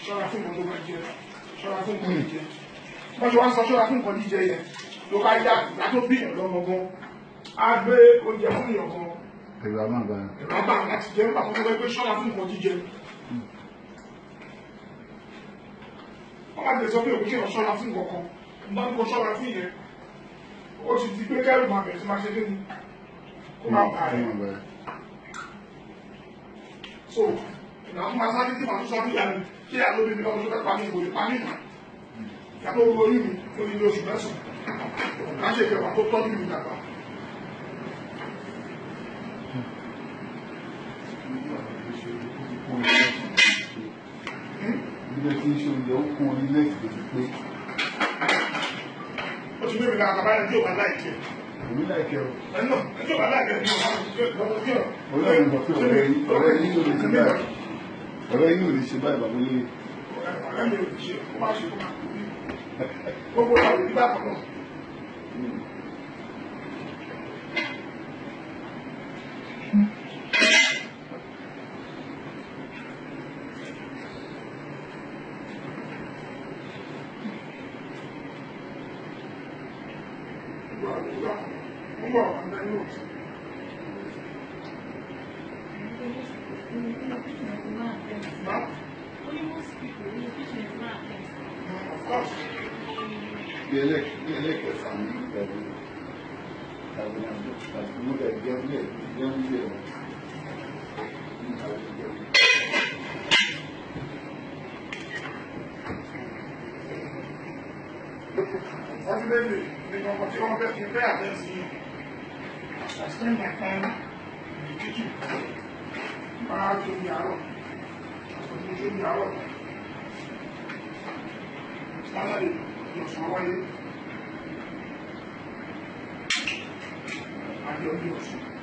ṣọ́ra fún nǹkan tó máa jẹ ṣọ́ra fún nǹkan jíjẹ wọ́n ṣe wá ń sọ ṣọ́ra fún nǹkan jíjẹ yẹn ló bá yá ìgbà tó bí èèyàn lọ́mọ gan á gbé oúnjẹ fún èèyàn gan ẹ̀rọ àmàgbà ẹ̀rọ àgbà láti jẹ́ nípa tó fẹ́ pé ṣọ́ra fún nǹkan jíjẹ wọ́n máa tẹ̀sọ́ pé òkú kéèyàn ṣọ́ra fún nǹkan kan nígbà tó ṣọ́ra fún yẹn ó ti di pé kẹ́rù máa bẹ̀rẹ̀ sí máa ṣe kí ni kó máa bà rẹ̀ so ìgbà tó máa sáré tí màá tún sọ fún ìyá mi kí ìyá ló bí mi lọ́wọ́ tó fẹ́ pa mí kò lè pa mí nà ìyá tó ro oyún mi ó ní oṣù mẹ́sàn-án láṣẹ ìkẹwàá tó tọ́jú mi dàgbà. ilé tí ń ṣe oúnjẹ ó kún orí lẹ́sìn tó ti pé. ó ti gbé mi lára bàbá yẹn tí ò bá láìkẹ́. èmi láìkẹ́ o. ẹnu ẹjọ́ bá láìkẹ́ ní ọ̀sán lọ́wọ́ kí ọ̀. ọlọ́run sọ pé ọ̀rẹ́ yín ò lè ṣe báyìí. ọ̀rẹ́ yín ò lè ṣe báyìí bàbá olóyè. ọ̀rẹ́ mi ò lè ṣe kó má ṣe kó má kú bí. gbogbo àwọn ìdílé àkọ́kọ́. Ẹlẹ́kẹ̀ẹ́fà ní ìgbàgbọ́ tàbí àgbẹ̀mọ́dà ìjẹ́mílẹ̀ ìjẹ́mílẹ̀ Unfortunately, the competition is very against I spend my time in the kitchen. Máa tó ní àárọ̀, àtọ̀tún tó ní àárọ̀. Sálàdé lọ̀sán wáyé. Àjọ ní ọ̀sán.